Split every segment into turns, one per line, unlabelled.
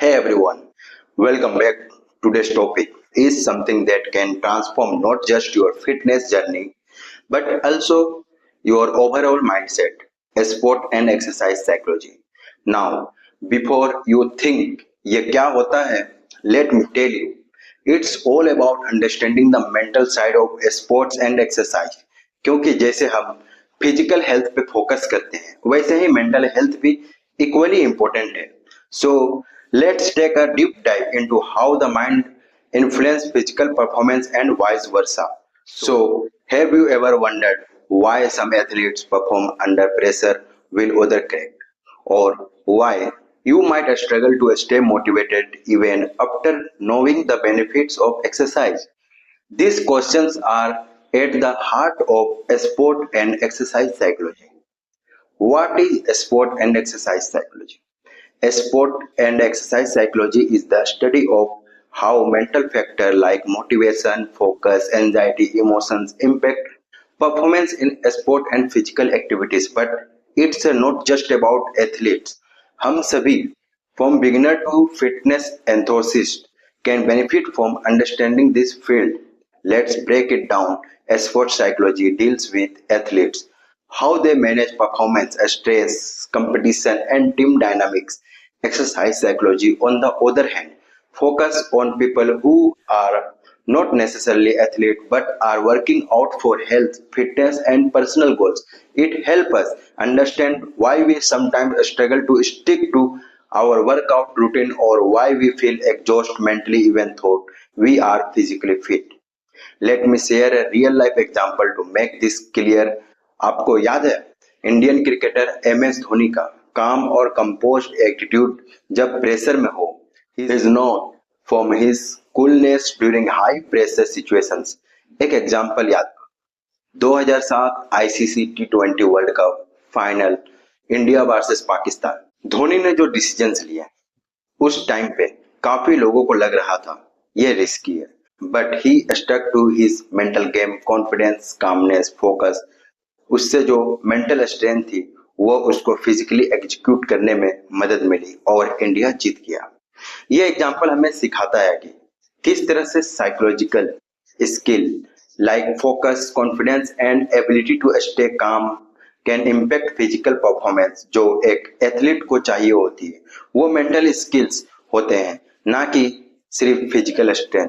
Hey everyone, welcome back. Today's topic is something that can transform not just your fitness journey but also your overall mindset, sport and exercise psychology. Now, before you think ये क्या होता है, let me tell you, it's all about understanding the mental side of sports and exercise. क्योंकि जैसे हम physical health पे focus करते हैं वैसे ही मेंटल हेल्थ भी इक्वली इम्पोर्टेंट है. So let's take a deep dive into how the mind influences physical performance and vice versa. So, have you ever wondered why some athletes perform under pressure while others crack? Or why you might struggle to stay motivated even after knowing the benefits of exercise? These questions are at the heart of sport and exercise psychology. What is sport and exercise psychology? Sport and exercise psychology is the study of how mental factors like motivation, focus, anxiety, emotions impact performance in sport and physical activities. But it's not just about athletes. हम सभी, from beginner to fitness enthusiast, can benefit from understanding this field. Let's break it down. Sport psychology deals with athletes, how they manage performance, stress, competition, and team dynamics. Exercise psychology, on the other hand, focus on people who are not necessarily athletes but are working out for health, fitness, and personal goals. It helps us understand why we sometimes struggle to stick to our workout routine or why we feel exhausted mentally even though we are physically fit. Let me share a real life example to make this clear. आपको याद है Indian cricketer MS Dhoni का काम और composed attitude जब pressure में हो. He is known for his coolness during high pressure situations. एक एग्जांपल याद करो, 2007 ICC T20 world cup final India versus Pakistan. Dhoni ने जो डिसीजंस लिए उस टाइम पे काफी लोगों को लग रहा था ये रिस्की है, but he stuck to his mental game, confidence, calmness, focus. उससे जो मेंटल स्ट्रेंथ थी वो उसको फिजिकली एग्जीक्यूट करने में मदद मिली और इंडिया जीत गया. ये एग्जांपल हमें सिखाता है कि किस तरह से psychological skill like focus, confidence and ability to stay calm can impact physical performance. जो एक एथलीट को चाहिए होती है वो मेंटल स्किल्स होते हैं, ना कि सिर्फ फिजिकल स्ट्रेंथ.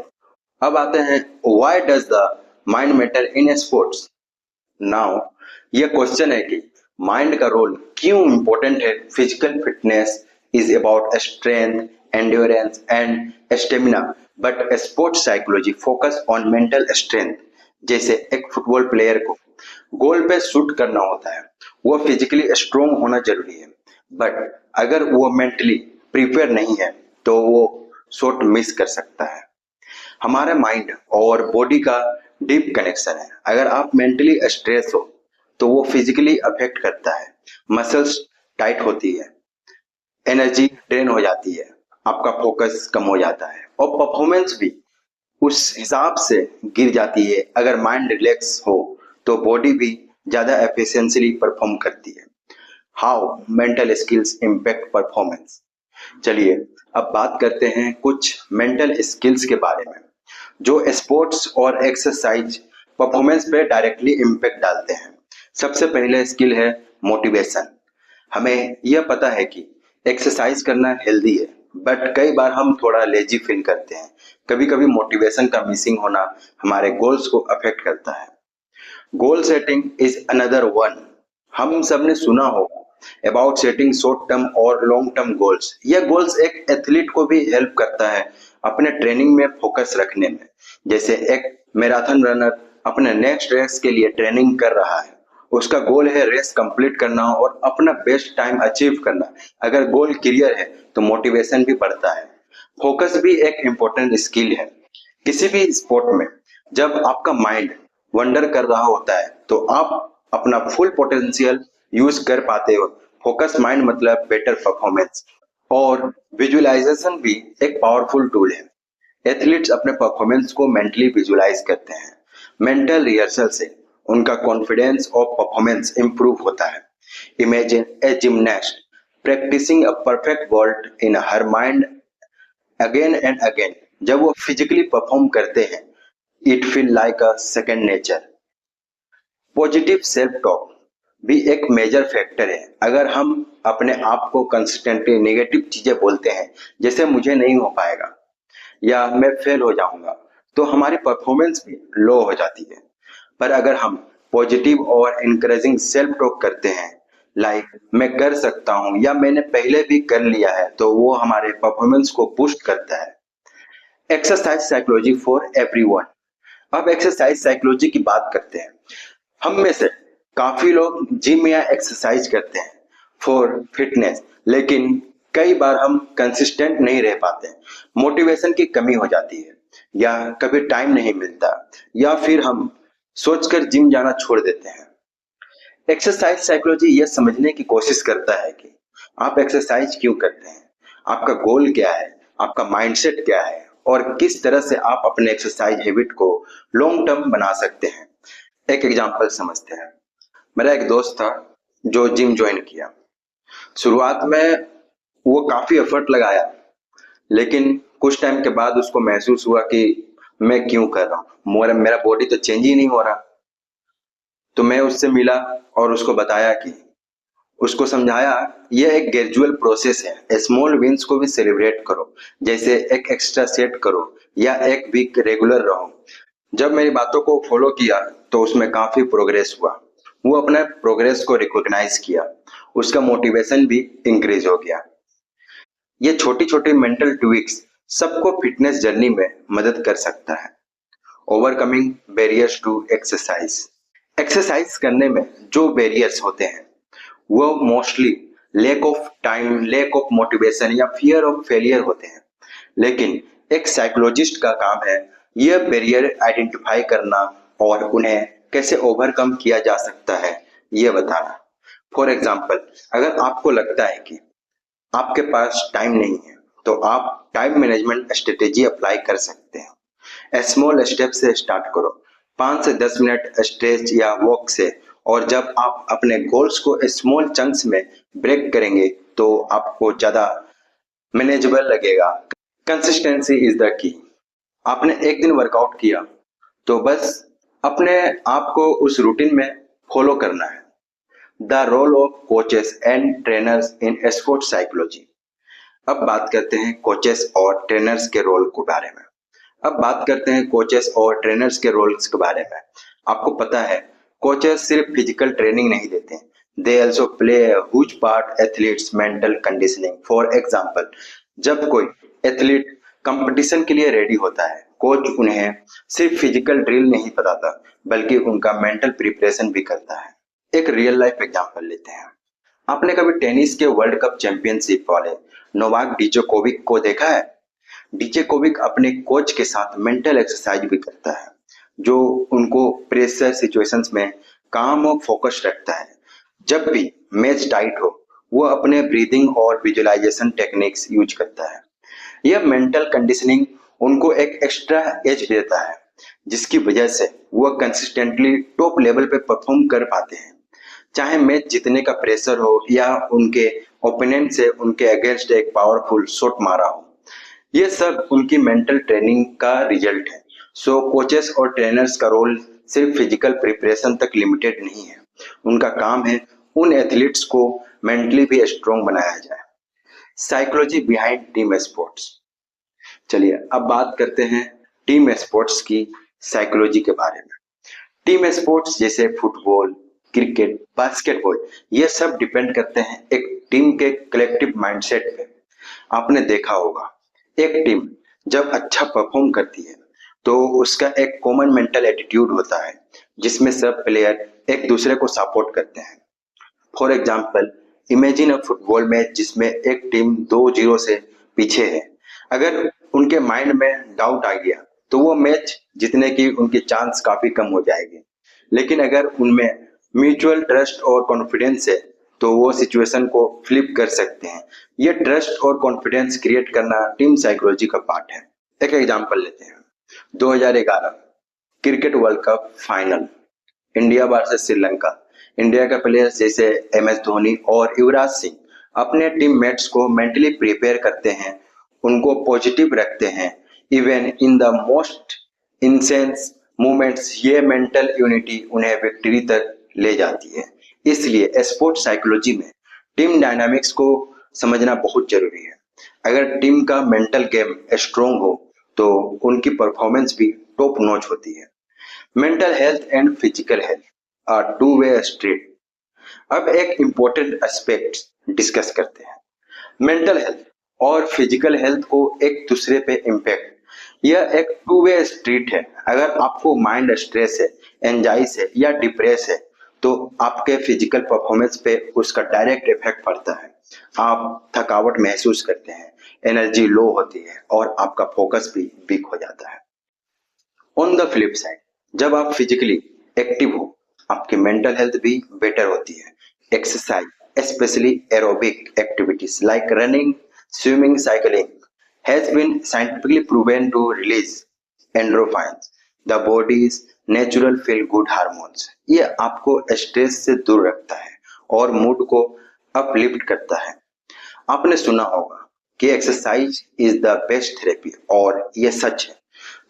अब आते हैं why does the mind matter in sports. Now ये क्वेश्चन है कि माइंड का रोल क्यों इंपॉर्टेंट है. Physical fitness is about strength, endurance and stamina, but sports psychology focus on mental strength. जैसे एक फुटबॉल प्लेयर को गोल पे शूट करना होता है, वो फिजिकली स्ट्रोंग होना जरूरी है, बट अगर वो मेंटली प्रिपेयर नहीं है तो वो शॉट मिस कर सकता है. हमारे माइंड और बॉडी का डीप कनेक्शन है. अगर आप मेंटली स्ट्रेस हो तो वो फिजिकली अफेक्ट करता है. मसल्स टाइट होती है, एनर्जी ड्रेन हो जाती है, आपका फोकस कम हो जाता है और परफॉर्मेंस भी उस हिसाब से गिर जाती है. अगर माइंड रिलैक्स हो तो बॉडी भी ज्यादा एफिशिएंटली परफॉर्म करती है. How mental skills impact performance. चलिए अब बात करते हैं कुछ मेंटल स्किल्स के बारे में जो स्पोर्ट्स और एक्सरसाइज परफॉर्मेंस पे डायरेक्टली इम्पैक्ट डालते हैं. सबसे पहले स्किल है मोटिवेशन. हमें यह पता है कि एक्सरसाइज करना हेल्दी है, बट कई बार हम थोड़ा लेजी फील करते हैं. कभी कभी मोटिवेशन का मिसिंग होना हमारे गोल्स को अफेक्ट करता है. Goal setting is another one. हम सबने सुना होगा अबाउट सेटिंग शॉर्ट टर्म और लॉन्ग टर्म गोल्स. यह गोल्स एक एथलीट को भी हेल्प करता है अपने ट्रेनिंग में फोकस रखने में. जैसे एक मैराथन रनर अपने नेक्स्ट रेस के लिए ट्रेनिंग कर रहा है, उसका गोल है रेस कंप्लीट करना और अपना बेस्ट टाइम अचीव करना. अगर गोल क्लियर है तो मोटिवेशन भी बढ़ता है. फोकस भी एक इम्पोर्टेंट स्किल है. किसी भी स्पोर्ट में जब आपका माइंड वंडर कर रहा होता है तो आप अपना फुल पोटेंशियल यूज कर पाते हो. फोकस माइंड मतलब बेटर परफॉर्मेंस. और विजुअलाइजेशन भी एक पावरफुल टूल है. एथलीट्स अपने परफॉर्मेंस को मेंटली विजुअलाइज करते हैं. मेंटल रिहर्सल से उनका कॉन्फिडेंस और परफॉर्मेंस इंप्रूव होता है. Imagine A gymnast practicing a perfect vault in her mind again and again जब वो फिजिकली परफॉर्म करते हैं, it feel like a second nature. Positive self talk भी एक मेजर फैक्टर है। अगर हम अपने आप को कंसिस्टेंटली नेगेटिव चीजें बोलते हैं, जैसे मुझे नहीं हो पाएगा या मैं फेल हो जाऊंगा, तो हमारी परफॉर्मेंस भी लो हो जाती है। पर अगर हम पॉजिटिव और इनकरेजिंग सेल्फ टॉक करते हैं, लाइक मैं कर सकता हूं या मैंने पहले भी कर लिया है, तो वो हमारे परफॉर्मेंस को बूस्ट करता है। Exercise psychology for everyone. अब एक्सरसाइज साइकोलॉजी की बात करते हैं। हम में से काफी लोग जिम या एक्सरसाइज करते हैं फॉर फिटनेस, लेकिन कई बार हम कंसिस्टेंट नहीं रह पाते। मोटिवेशन की कमी हो जाती है, या कभी टाइम नहीं मिलता, या फिर हम सोचकर जिम जाना छोड़ देते हैं। एक्सरसाइज साइकोलॉजी यह समझने की कोशिश करता है कि आप एक्सरसाइज क्यों करते हैं, आपका गोल क्या है, आपका माइंडसेट क्या है, और किस तरह से आप अपने एक्सरसाइज हैबिट को लॉन्ग टर्म बना सकते हैं। एक एग्जांपल समझते हैं। मेरा एक दोस्त था जो जिम ज्वाइन किया। शुरुआत में वो काफी एफर्ट लगाया, लेकिन कुछ टाइम के बाद उसको महसूस हुआ कि मैं क्यों कर रहा हूँ, मेरा बॉडी तो चेंज ही नहीं हो रहा। तो मैं उससे मिला और उसको बताया कि उसको समझाया यह एक ग्रेजुअल प्रोसेस है, स्मॉल विंस को भी सेलिब्रेट करो, जैसे एक एक्स्ट्रा सेट करो या एक वीक रेगुलर रहो। जब मेरी बातों को फॉलो किया तो उसमें काफी प्रोग्रेस हुआ। वो अपने प्रोग्रेस को रिकॉग्नाइज किया, उसका मोटिवेशन भी इंक्रीज हो गया। ये छोटी छोटी मेंटल ट्विक्स सबको फिटनेस जर्नी में मदद कर सकता है। Overcoming barriers to exercise. Exercise करने में जो बैरियर्स होते हैं वो mostly lack of time, lack of motivation या फियर ऑफ फेलियर होते हैं। लेकिन एक साइकोलॉजिस्ट का काम है यह बैरियर आइडेंटिफाई करना और उन्हें कैसे ओवरकम किया जा सकता है यह बताना। फॉर एग्जाम्पल, अगर आपको लगता है कि आपके पास टाइम नहीं है, तो आप टाइम मैनेजमेंट स्ट्रेटेजी अप्लाई कर सकते हैं। स्मॉल स्टेप से स्टार्ट करो, 5 से 10 मिनट स्ट्रेच या वॉक से। और जब आप अपने गोल्स को स्मॉल चंक्स में ब्रेक करेंगे तो आपको ज्यादा मैनेजेबल लगेगा। Consistency is the key. आपने एक दिन वर्कआउट किया तो बस अपने आप को उस रूटीन में फॉलो करना है। The role of coaches and trainers in sport psychology. अब बात करते हैं कोचेस और ट्रेनर्स के रोल के बारे में। अब बात करते हैं कोचेस और ट्रेनर्स के रोल्स के बारे में। आपको पता है कोचेस सिर्फ फिजिकल ट्रेनिंग नहीं देते, they also play a huge part athletes mental conditioning. For example, जब कोई एथलीट कंपटीशन के लिए रेडी होता है, कोच उन्हें सिर्फ फिजिकल ड्रिल नहीं बताता, बल्कि उनका मेंटल प्रिपरेशन भी करता है। एक रियल लाइफ एग्जांपल लेते हैं। आपने कभी टेनिस के वर्ल्ड कप चैंपियनशिप वाले नोवाक डिजोकोविक को देखा है? डिजोकोविक अपने कोच के साथ मेंटल एक्सरसाइज भी करता है, जो उनको प्रेशर सिचुएशंस में काम और फोकस रखता है। जब भी मैच टाइट हो, वो अपने ब्रीदिंग और विजुअलाइजेशन टेक्निक्स यूज करता है। यह मेंटल कंडीशनिंग उनको एक एक्स्ट्रा एज देता है, जिसकी वजह से वो कंसिस्टेंटली टॉप लेवल पे परफॉर्म कर पाते हैं, चाहे मैच जीतने का प्रेशर हो या उनके ओपोनेंट से उनके अगेंस्ट एक पावरफुल शॉट मारा हो। ये सब उनकी मेंटल ट्रेनिंग का रिजल्ट है। सो कोचेस और ट्रेनर्स का रोल सिर्फ फिजिकल प्रिपरेशन तक लिमिटेड नहीं है। उनका काम है उन एथलीट्स को मेंटली भी स्ट्रॉन्ग बनाया जाए। Psychology behind team sports. चलिए अब बात करते हैं टीम स्पोर्ट्स की साइकोलॉजी के बारे में। टीम स्पोर्ट्स जैसे फुटबॉल, क्रिकेट, बास्केटबॉल, ये सब डिपेंड करते हैं एक टीम के कलेक्टिव माइंडसेट पे। आपने देखा होगा एक टीम जब अच्छा परफॉर्म करती है तो उसका एक कॉमन मेंटल एटीट्यूड होता है, जिसमें सब प्लेयर एक दूसरे को सपोर्ट करते हैं। For example, imagine a football match जिसमें एक टीम 2-0 से पीछे है। अगर उनके माइंड में डाउट आ गया तो वो मैच जीतने की उनकी चांस काफी कम हो जाएगी। लेकिन अगर उनमें म्यूचुअल ट्रस्ट और कॉन्फिडेंस है तो वो सिचुएशन को फ्लिप कर सकते हैं। ये ट्रस्ट और कॉन्फिडेंस क्रिएट करना टीम साइकोलॉजी का पार्ट है। एक एग्जांपल लेते हैं। 2011 cricket world cup final, India versus Sri Lanka. India के प्लेयर्स जैसे MS धोनी और युवराज सिंह अपने टीममेट्स को मेंटली प्रिपेयर करते हैं उनको पॉजिटिव रखते हैं even in the most incense moments. ये मेंटल यूनिटी उन्हें विक्ट्री तक ले जाती है। इसलिए स्पोर्ट्स साइकोलॉजी में टीम डायनामिक्स को समझना बहुत जरूरी है। अगर टीम का मेंटल गेम स्ट्रोंग हो तो उनकी परफॉर्मेंस भी टॉप नॉच होती है। Mental health and physical health are two way street. अब एक इम्पोर्टेंट एस्पेक्ट डिस्कस करते हैं। मेंटल हेल्थ और फिजिकल हेल्थ को एक दूसरे पे इम्पैक्ट, यह एक टू वे स्ट्रीट है। अगर आपको माइंड स्ट्रेस है, एंजाइटी है या डिप्रेस है तो आपके फिजिकल परफॉर्मेंस पे उसका डायरेक्ट इफेक्ट पड़ता है। आप थकावट महसूस करते हैं, एनर्जी लो होती है और आपका फोकस भी वीक हो जाता है। ऑन द फ्लिप साइड, जब आप फिजिकली एक्टिव हो आपकी मेंटल हेल्थ भी बेटर होती है। Exercise, especially aerobic activities like running, swimming, cycling, has been scientifically proven to release endorphins, the body's natural feel good hormones। ये आपको स्ट्रेस से दूर रखता है और मूड को अपलिफ्ट करता है। आपने सुना होगा कि exercise is the best therapy, और ये सच है।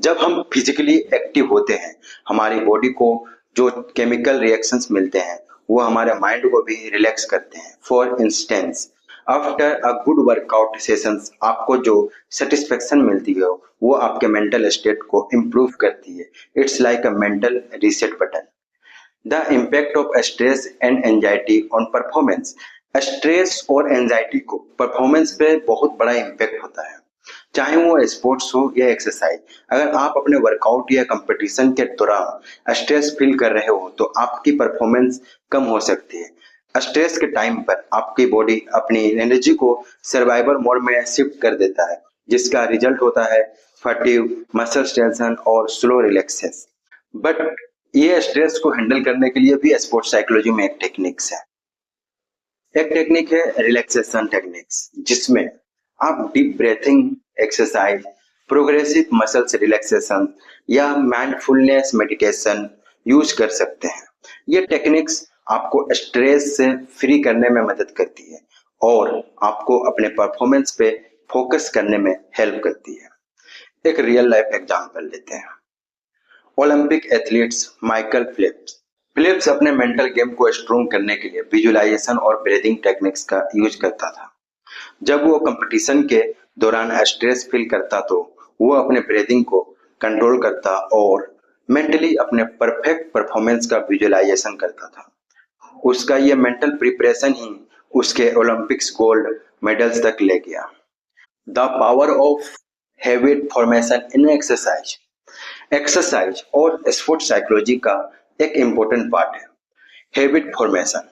जब हम फिजिकली एक्टिव होते हैं हमारी बॉडी को जो केमिकल रिएक्शंस मिलते हैं वो हमारे माइंड को भी रिलैक्स करते हैं। For instance, after a good workout sessions आपको जो सेटिस्फेक्शन मिलती है वो आपके मेंटल स्टेट को इम्प्रूव करती है। It's like a mental reset button. The impact of stress and anxiety on performance. Stress और एंजाइटी को परफॉर्मेंस पे बहुत बड़ा इम्पैक्ट होता है, चाहे वो स्पोर्ट्स हो या एक्सरसाइज। अगर आप अपने वर्कआउट या कंपटीशन के दौरान स्ट्रेस फील कर रहे हो तो आपकी परफॉर्मेंस कम हो सकती है। स्ट्रेस के टाइम पर आपकी बॉडी अपनी एनर्जी को सर्वाइवल मोड में शिफ्ट कर देता है, जिसका रिजल्ट होता है फटीग, मसल टेंशन और स्लो रिलैक्सेशन। बट ये स्ट्रेस को हैंडल करने के लिए भी स्पोर्ट्स साइकोलॉजी में एक टेक्निक्स है। एक टेक्निक है रिलैक्सेशन टेक्निक्स, जिसमें आप deep breathing exercise, progressive muscles relaxation या माइंडफुलनेस मेडिटेशन यूज कर सकते हैं। ये टेक्निक्स आपको स्ट्रेस से फ्री करने में मदद करती है और आपको अपने परफॉर्मेंस पे फोकस करने में हेल्प करती है। एक रियल लाइफ एग्जांपल लेते हैं। Olympic athletes Michael Phelps Phillips अपने मेंटल गेम को स्ट्रोंग करने के लिए विजुअलाइजेशन और ब्रीदिंग टेक्निक्स का यूज करता था। जब वो कंपटीशन के दौरान स्ट्रेस फील करता तो वो अपने ब्रीदिंग को कंट्रोल करता और मेंटली अपने परफेक्ट परफॉर्मेंस का विजुअलाइजेशन करता था। उसका ये मेंटल प्रिपरेशन ही उसके ओलंपिक्स गोल्ड मेडल्स तक ले गया। The power of habit formation in exercise. Exercise और स्पोर्ट्स साइकोलॉजी का एक इम्पोर्टेंट पार्ट है हैबिट फॉर्मेशन।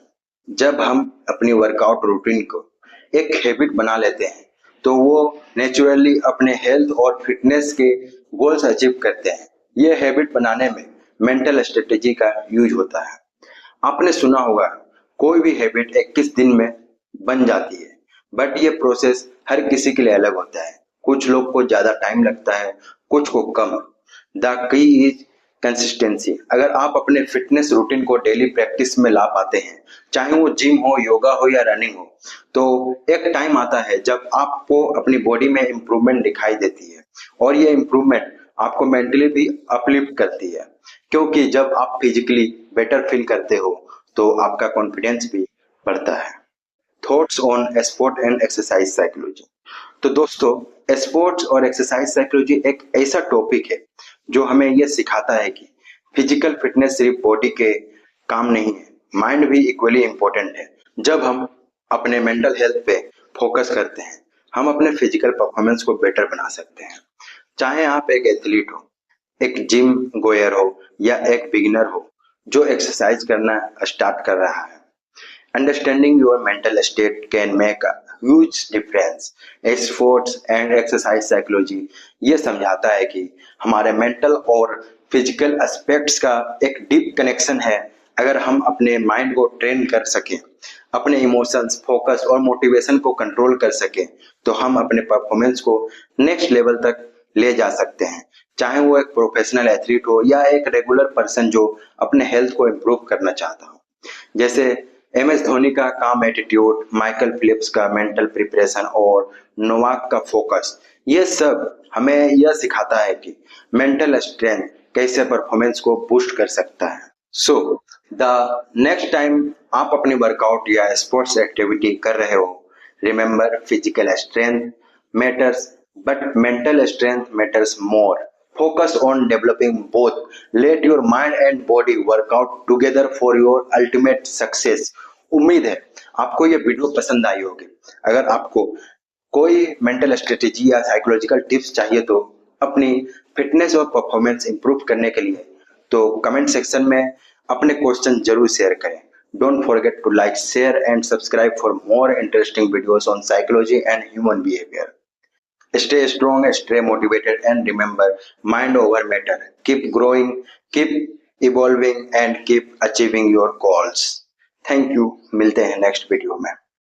जब हम अपनी वर्कआउट रूटीन को एक हैबिट बना लेते हैं तो वो नेचुरली अपने हेल्थ और फिटनेस के गोल्स अचीव करते हैं। ये हैबिट बनाने में मेंटल स्ट्रेटेजी का यूज होता है। आपने सुना होगा कोई भी हैबिट 21 दिन में बन जाती है, बट ये प्रोसेस हर किसी के लिए अलग होता है। कुछ लोग को ज्यादा टाइम लगता है, कुछ को कम। The key is consistency. अगर आप अपने फिटनेस रूटीन को डेली प्रैक्टिस में ला पाते हैं, चाहे वो जिम हो, योगा हो या रनिंग हो, तो एक टाइम आता है जब आपको अपनी बॉडी में इम्प्रूवमेंट दिखाई देती है और ये इम्प्रूवमेंट आपको मेंटली भी अपलिफ्ट करती है, क्योंकि जब आप फिजिकली बेटर फील करते हो तो आपका कॉन्फिडेंस भी बढ़ता है। Thoughts on sport and exercise psychology. तो दोस्तों, स्पोर्ट्स और एक्सरसाइज साइकोलॉजी एक ऐसा टॉपिक है जो हमें यह सिखाता है कि फिजिकल फिटनेस सिर्फ बॉडी के काम नहीं है, माइंड भी इक्वली इम्पोर्टेंट है। जब हम अपने मेंटल हेल्थ पे फोकस करते हैं हम अपने फिजिकल परफॉर्मेंस को बेटर बना सकते हैं। चाहे आप एक एथलीट हो, एक जिम गोयर हो या एक बिगिनर हो जो एक्सरसाइज करना स्टार्ट कर रहा है, understanding your mental state can make a huge difference. Sports and exercise psychology ये समझाता है कि हमारे मेंटल और फिजिकल एस्पेक्ट्स का एक डीप कनेक्शन है। अगर हम अपने माइंड को ट्रेन कर सकें, अपने इमोशंस, फोकस और मोटिवेशन को कंट्रोल कर सकें, तो हम अपने परफॉर्मेंस को नेक्स्ट लेवल तक ले जा सकते हैं। चाहे वो एक प्रोफेशनल एथलीट हो या एक रेगुलर पर्सन जो अपने हेल्थ को इम्प्रूव करना चाहता हो। जैसे MS धोनी का काम एटीट्यूड, माइकल फिलिप्स का मेंटल प्रिपरेशन और नोवाक का फोकस, ये सब हमें यह सिखाता है कि मेंटल स्ट्रेंथ कैसे परफॉर्मेंस को बूस्ट कर सकता है। सो द नेक्स्ट टाइम आप अपनी वर्कआउट या स्पोर्ट्स एक्टिविटी कर रहे हो, remember physical strength matters but mental strength matters more. Focus on developing both. Let your mind and body work out together for your ultimate success. उम्मीद है आपको ये वीडियो पसंद आई होगी। अगर आपको कोई मेंटल स्ट्रेटेजी या साइकोलॉजिकल टिप्स चाहिए तो अपनी फिटनेस और परफॉर्मेंस इंप्रूव करने के लिए तो कमेंट सेक्शन में अपने क्वेश्चन जरूर शेयर करें। Don't forget to like, share and subscribe for more interesting videos on psychology and human behaviour. Stay strong, stay motivated, and remember, mind over matter. Keep growing, keep evolving, and keep achieving your goals. Thank you. मिलते हैं next video में।